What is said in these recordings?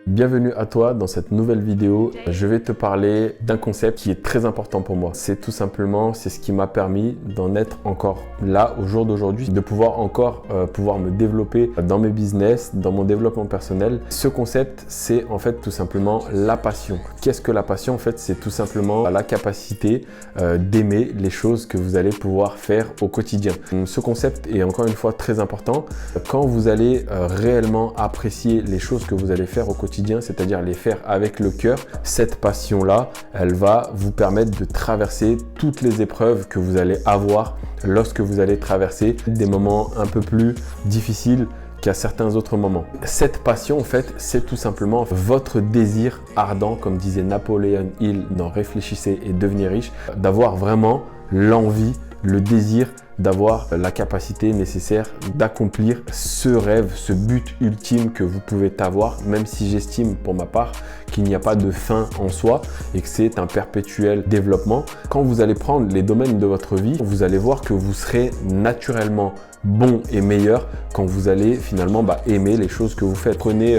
Bienvenue à toi dans cette nouvelle vidéo. Je vais te parler d'un concept qui est très important pour moi. C'est tout simplement, c'est ce qui m'a permis d'en être encore là au jour d'aujourd'hui, de pouvoir encore pouvoir me développer dans mes business, dans mon développement personnel. Ce concept, c'est en fait tout simplement la passion. Qu'est-ce que la passion? En fait, c'est tout simplement la capacité d'aimer les choses que vous allez pouvoir faire au quotidien. Ce concept est encore une fois très important. Quand vous allez réellement apprécier les choses que vous allez faire au quotidien, c'est-à-dire les faire avec le cœur, cette passion-là, elle va vous permettre de traverser toutes les épreuves que vous allez avoir lorsque vous allez traverser des moments un peu plus difficiles qu'à certains autres moments. Cette passion, en fait, c'est tout simplement votre désir ardent, comme disait Napoléon Hill dans Réfléchissez et devenez riche, d'avoir vraiment l'envie, le désir d'avoir la capacité nécessaire d'accomplir ce rêve, ce but ultime que vous pouvez avoir, même si j'estime pour ma part qu'il n'y a pas de fin en soi et que c'est un perpétuel développement. Quand vous allez prendre les domaines de votre vie, vous allez voir que vous serez naturellement bon et meilleur quand vous allez finalement aimer les choses que vous faites. Prenez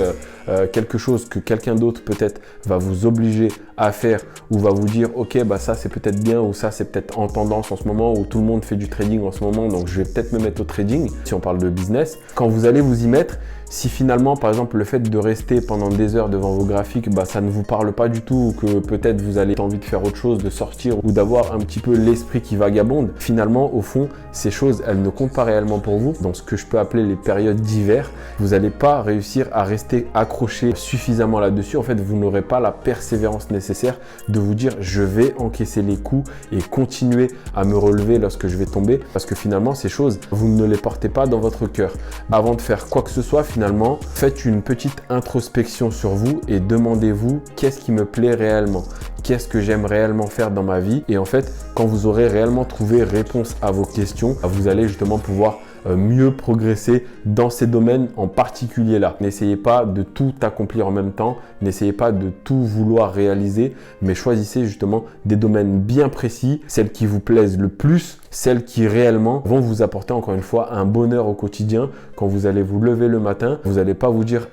quelque chose que quelqu'un d'autre peut-être va vous obliger à faire ou va vous dire ok ça c'est peut-être bien ou ça c'est peut-être en tendance en ce moment ou tout le monde fait du trading en ce moment donc je vais peut-être me mettre au trading si on parle de business. Quand vous allez vous y mettre, si finalement par exemple le fait de rester pendant des heures devant vos graphiques ça ne vous parle pas du tout ou que peut-être vous allez avoir envie de faire autre chose, de sortir ou d'avoir un petit peu l'esprit qui vagabonde, finalement au fond ces choses elles ne comptent pas réellement pour vous. Dans ce que je peux appeler les périodes d'hiver, vous n'allez pas réussir à rester accroché suffisamment là-dessus. En fait vous n'aurez pas la persévérance nécessaire de vous dire je vais encaisser les coups et continuer à me relever lorsque je vais tomber, parce que finalement ces choses vous ne les portez pas dans votre cœur. Avant de faire quoi que ce soit, finalement faites une petite introspection sur vous et demandez-vous qu'est-ce qui me plaît réellement, qu'est-ce que j'aime réellement faire dans ma vie. Et en fait quand vous aurez réellement trouvé réponse à vos questions, vous allez justement pouvoir mieux progresser dans ces domaines en particulier là. N'essayez pas de tout accomplir en même temps, n'essayez pas de tout vouloir réaliser, mais choisissez justement des domaines bien précis, celles qui vous plaisent le plus, celles qui réellement vont vous apporter encore une fois un bonheur au quotidien. Quand vous allez vous lever le matin, vous n'allez pas vous dire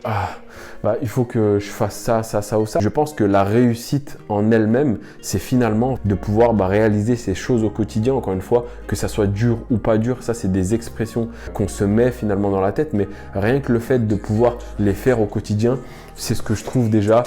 il faut que je fasse ça ou ça. Je pense que la réussite en elle-même, c'est finalement de pouvoir réaliser ces choses au quotidien. Encore une fois, que ça soit dur ou pas dur, ça c'est des expressions qu'on se met finalement dans la tête, mais rien que le fait de pouvoir les faire au quotidien, c'est ce que je trouve déjà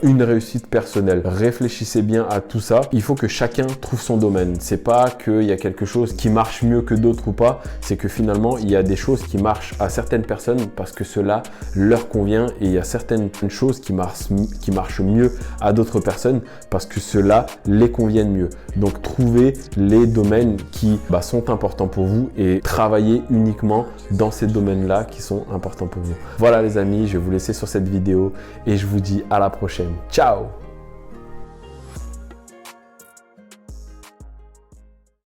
une réussite personnelle. Réfléchissez bien à tout ça. Il faut que chacun trouve son domaine. C'est pas qu'il y a quelque chose qui marche mieux que d'autres ou pas. C'est que finalement, il y a des choses qui marchent à certaines personnes parce que cela leur convient et il y a certaines choses qui marchent mieux à d'autres personnes parce que cela les conviennent mieux. Donc, trouvez les domaines qui sont importants pour vous et travaillez uniquement dans ces domaines-là qui sont importants pour vous. Voilà les amis, je vais vous laisser sur cette vidéo et je vous dis à la prochaine. Ciao!